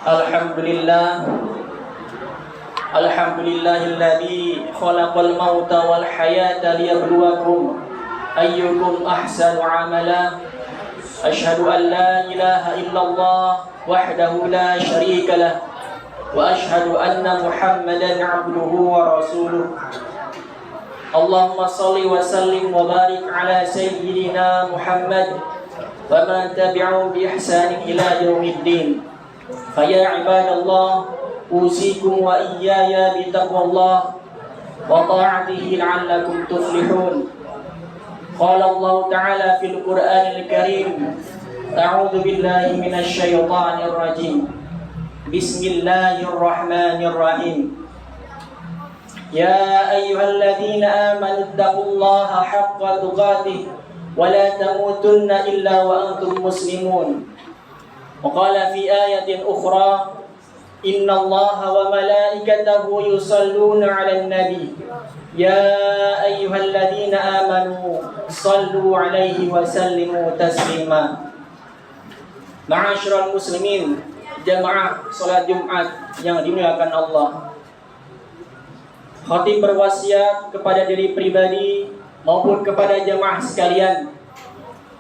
Alhamdulillah. Alhamdulillahilladzi khalaqal mauta wal hayata liyabluwakum ayyukum ahsanu amala. Asyhadu an la ilaha illallah wahdahu la syarika lah wa asyhadu anna Muhammadan abduhu wa rasuluh. Allahumma shalli wa sallim wa barik ala sayyidina Muhammad wa man tabi'ahu bi ihsanin ila yaumiddin. Faya ibadallah, usikum wa iyaya bi taqwallah wa ta'atihi la'allakum tuflihun. Qala Allah Ta'ala fil Qur'anil Karim, a'udzu billahi minasy syaithanir rajim. Bismillahirrahmanirrahim. Ya ayyuhalladzina amanu taqullaha haqqa tuqatih wa la tamutunna illa wa antum muslimun. Wa qala fi ayatin ukhra, innallaha wa malaikatahu yusalluna 'alan nabi ya ayyuhalladzina amanu sallu 'alaihi wa sallimu taslima. Ma'asyiral muslimin, jamaah salat Jumat yang dimuliakan Allah. Khatib berwasiat kepada diri pribadi maupun kepada jamaah sekalian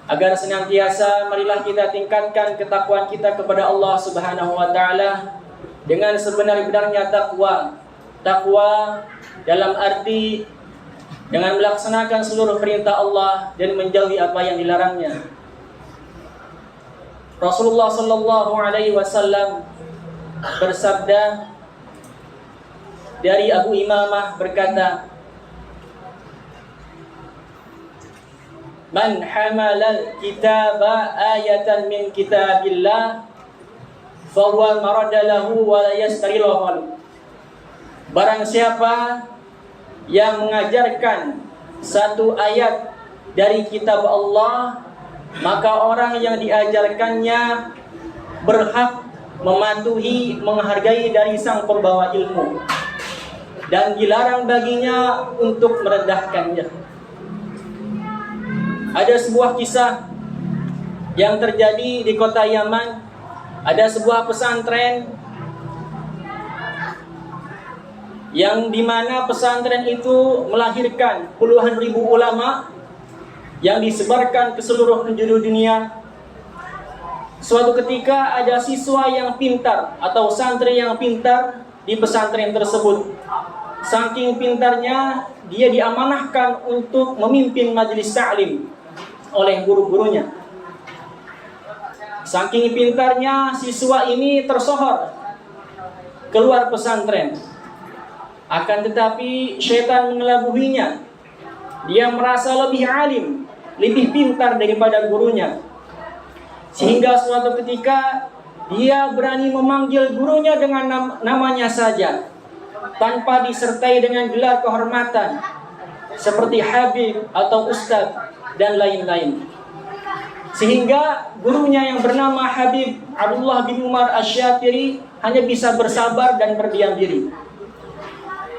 agar senantiasa marilah kita tingkatkan ketakwaan kita kepada Allah Subhanahu wa taala dengan sebenar-benarnya takwa. Takwa dalam arti dengan melaksanakan seluruh perintah Allah dan menjauhi apa yang dilarangnya. Rasulullah sallallahu alaihi wasallam bersabda dari Abu Imamah berkata, man hamalal kitaba ayatan min kitabillah fahuwa maradalahu wa la yastarilahu. Barang siapa yang mengajarkan satu ayat dari kitab Allah, maka orang yang diajarkannya berhak mematuhi, menghargai dari sang pembawa ilmu, dan dilarang baginya untuk merendahkannya. Ada sebuah kisah yang terjadi di kota Yaman. Ada sebuah pesantren yang dimana pesantren itu melahirkan puluhan ribu ulama yang disebarkan ke seluruh penjuru dunia. Suatu ketika ada siswa yang pintar atau santri yang pintar di pesantren tersebut. Saking pintarnya, dia diamanahkan untuk memimpin majelis ta'lim oleh guru-gurunya. Saking pintarnya, siswa ini tersohor keluar pesantren. Akan tetapi syaitan mengelabuhinya. Dia merasa lebih alim, lebih pintar daripada gurunya. Sehingga suatu ketika dia berani memanggil gurunya dengan namanya saja, tanpa disertai dengan gelar kehormatan seperti Habib atau Ustadz dan lain-lain. Sehingga gurunya yang bernama Habib Abdullah bin Umar Asy-Syatiri hanya bisa bersabar dan berdiam diri.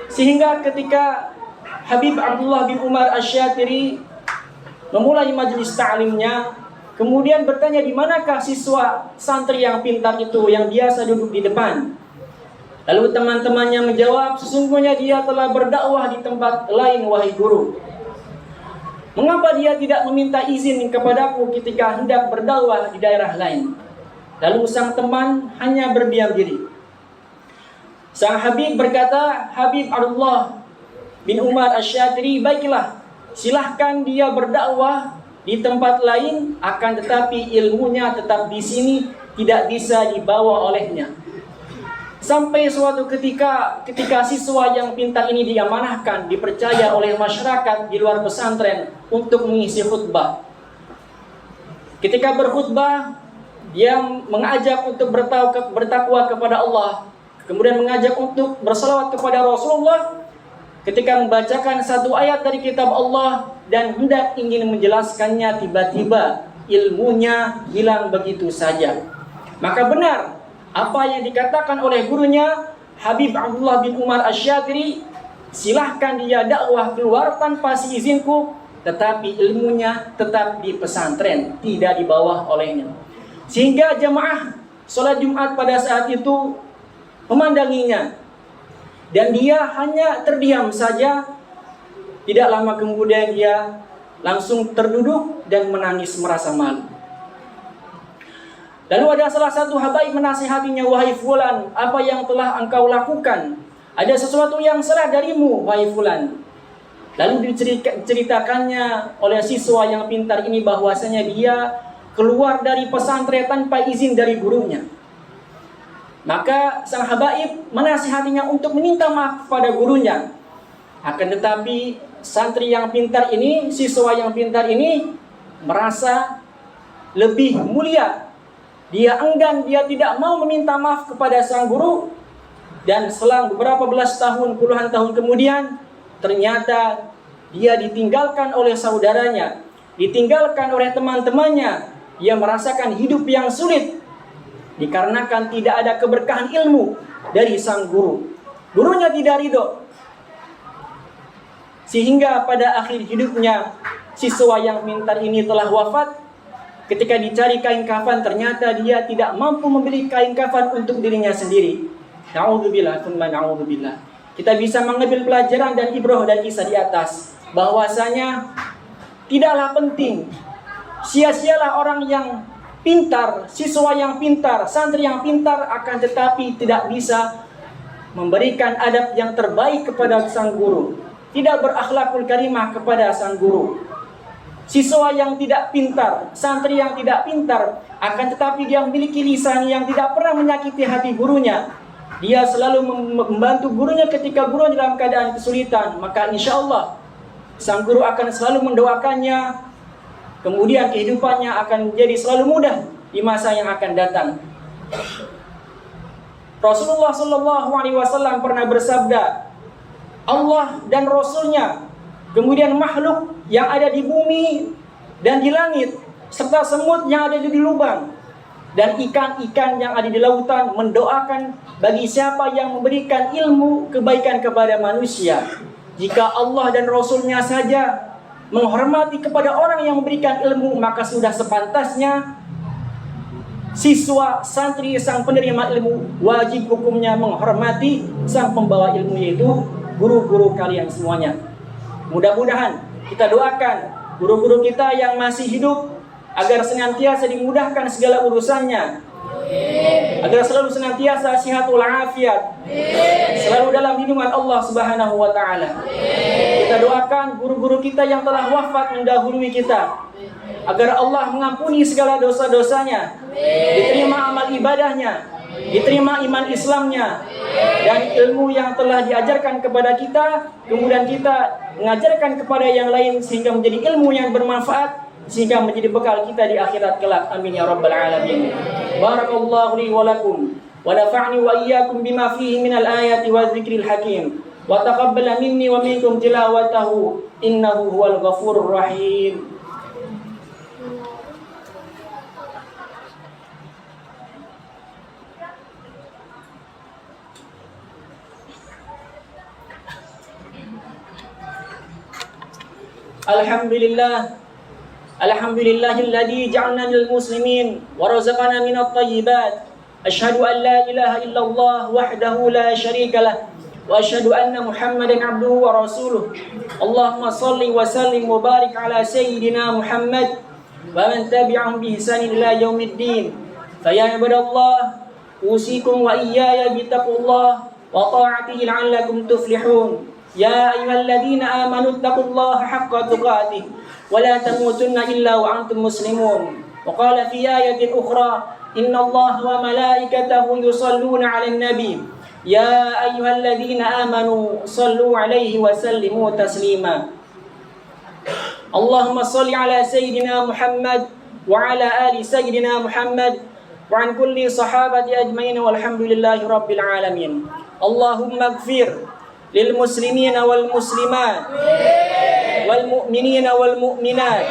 Sehingga ketika Habib Abdullah bin Umar Asy-Syatiri memulai majelis ta'limnya, kemudian bertanya di manakah siswa santri yang pintar itu yang biasa duduk di depan. Lalu teman-temannya menjawab, sesungguhnya dia telah berdakwah di tempat lain, wahai guru. Mengapa dia tidak meminta izin kepadaku ketika hendak berdakwah di daerah lain? Lalu sang teman hanya berdiam diri. Sang Habib berkata, Habib Abdullah bin Umar Asy-Syatiri, baiklah, silahkan dia berdakwah di tempat lain, akan tetapi ilmunya tetap di sini, tidak bisa dibawa olehnya. Sampai suatu ketika siswa yang pintar ini diamanahkan, dipercaya oleh masyarakat di luar pesantren untuk mengisi khutbah. Ketika berkhutbah, dia mengajak untuk bertakwa kepada Allah, kemudian mengajak untuk bersalawat kepada Rasulullah. Ketika membacakan satu ayat dari kitab Allah dan hendak ingin menjelaskannya, tiba-tiba ilmunya hilang begitu saja. Maka benar apa yang dikatakan oleh gurunya Habib Abdullah bin Umar Asy-Syatiri, silahkan dia dakwah keluar tanpa seizinku, tetapi ilmunya tetap di pesantren, tidak di bawah olehnya. Sehingga jemaah sholat Jumat pada saat itu memandanginya. Dan dia hanya terdiam saja. Tidak lama kemudian dia langsung terduduk dan menangis merasa malu. Lalu ada salah satu habaib menasihatinya, "Wahai fulan, apa yang telah engkau lakukan? Ada sesuatu yang salah darimu, wahai fulan." Lalu diceritakannya oleh siswa yang pintar ini bahwasanya dia keluar dari pesantren tanpa izin dari gurunya. Maka sang habaib menasihatinya untuk meminta maaf pada gurunya. Akan tetapi santri yang pintar ini, siswa yang pintar ini merasa lebih mulia. Dia enggan, dia tidak mau meminta maaf kepada sang guru. Dan selang beberapa belas tahun, puluhan tahun kemudian, ternyata dia ditinggalkan oleh saudaranya, ditinggalkan oleh teman-temannya. Dia merasakan hidup yang sulit dikarenakan tidak ada keberkahan ilmu dari sang guru. Gurunya tidak ridho. Sehingga pada akhir hidupnya, siswa yang pintar ini telah wafat. Ketika dicari kain kafan, ternyata dia tidak mampu membeli kain kafan untuk dirinya sendiri. Na'udzubillah, tsumma na'udzubillah. Kita bisa mengambil pelajaran dan ibrah dan kisah di atas, bahwasanya tidaklah penting, sia-sialah orang yang pintar, siswa yang pintar, santri yang pintar, akan tetapi tidak bisa memberikan adab yang terbaik kepada sang guru, tidak berakhlakul karimah kepada sang guru. Siswa yang tidak pintar, santri yang tidak pintar, akan tetapi dia memiliki lisan yang tidak pernah menyakiti hati gurunya. Dia selalu membantu gurunya ketika gurunya dalam keadaan kesulitan. Maka insya Allah sang guru akan selalu mendoakannya. Kemudian kehidupannya akan menjadi selalu mudah di masa yang akan datang. Rasulullah SAW pernah bersabda, Allah dan Rasulnya, kemudian makhluk yang ada di bumi dan di langit, serta semut yang ada di lubang, dan ikan-ikan yang ada di lautan mendoakan bagi siapa yang memberikan ilmu kebaikan kepada manusia. Jika Allah dan Rasulnya saja menghormati kepada orang yang memberikan ilmu, maka sudah sepantasnya siswa, santri, sang penerima ilmu wajib hukumnya menghormati sang pembawa ilmu, yaitu guru-guru kalian semuanya. Mudah-mudahan kita doakan guru-guru kita yang masih hidup agar senantiasa dimudahkan segala urusannya, agar selalu senantiasa sihatul afiat, selalu dalam lindungan Allah Subhanahu wa taala. Kita doakan guru-guru kita yang telah wafat mendahului kita, agar Allah mengampuni segala dosa-dosanya, diterima amal ibadahnya, diterima iman Islamnya, dan ilmu yang telah diajarkan kepada kita, kemudian kita mengajarkan kepada yang lain sehingga menjadi ilmu yang bermanfaat, sehingga menjadi bekal kita di akhirat kelak. Amin ya rabbal alamin. Barakallahu li wa lakum wa nafa'ni wa iyyakum bima fihi minal ayati wa dzikril hakim wa taqabbala minni wa minkum tilawatahu innahu huwal ghafurur rahim. Alhamdulillah, alhamdulillahilladzi ja'alna minal muslimin wa razaqana minat thayyibat. Asyhadu an la ilaha illallah wahdahu la syarika lah wa asyhadu anna Muhammadan abduhu wa rasuluh. Allahumma shalli wa sallim wa barik ala sayyidina Muhammad wa man tabi'ahum bi ihsanin ila yaumiddin. Fa ya ibadallah, usikum wa iyaya bi taqwallah wa ta'atihi la'allakum tuflihun. Ya ayyuhalladzina amanu taqullaha haqqa tuqatih wa la tamutunna illa wa antum muslimun. Wa qala fi ayatin ukhra, innallaha wa malaikatahu yusalluna 'alan nabi. Ya ayyuhalladzina amanu sallu 'alaihi wa sallimu taslima. Allahumma shalli 'ala sayyidina Muhammad wa 'ala ali sayyidina Muhammad wa 'an kulli sahabati ajmain walhamdulillahi rabbil alamin. Allahumma ighfir للمسلمين والمسلمات والمؤمنين والمؤمنات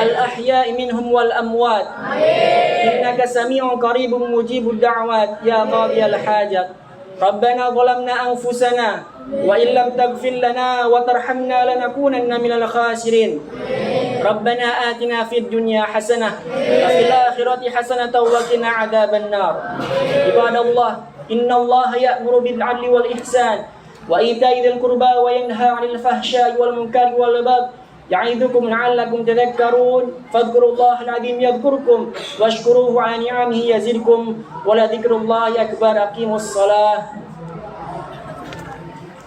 الأحياء منهم والأموات إنك سميع قريب مجيب الدعوات يا قاضي الحاجات. ربنا ظلمنا أنفسنا وإن لم تغفر لنا وترحمنا لنكونن من الخاسرين. ربنا آتنا في الدنيا حسنة وفي الآخرة حسنة وقنا عذاب النار. عباد الله إن الله يأمر بالعدل والإحسان وإيتاء ذي القربى وينهى عن الفحشاء والمنكر والبغي يعظكم لعلكم تذكرون. فاذكروا الله العظيم يذكركم واشكروه على نعمه يزدكم ولذكر الله أكبر. أقيموا الصلاة.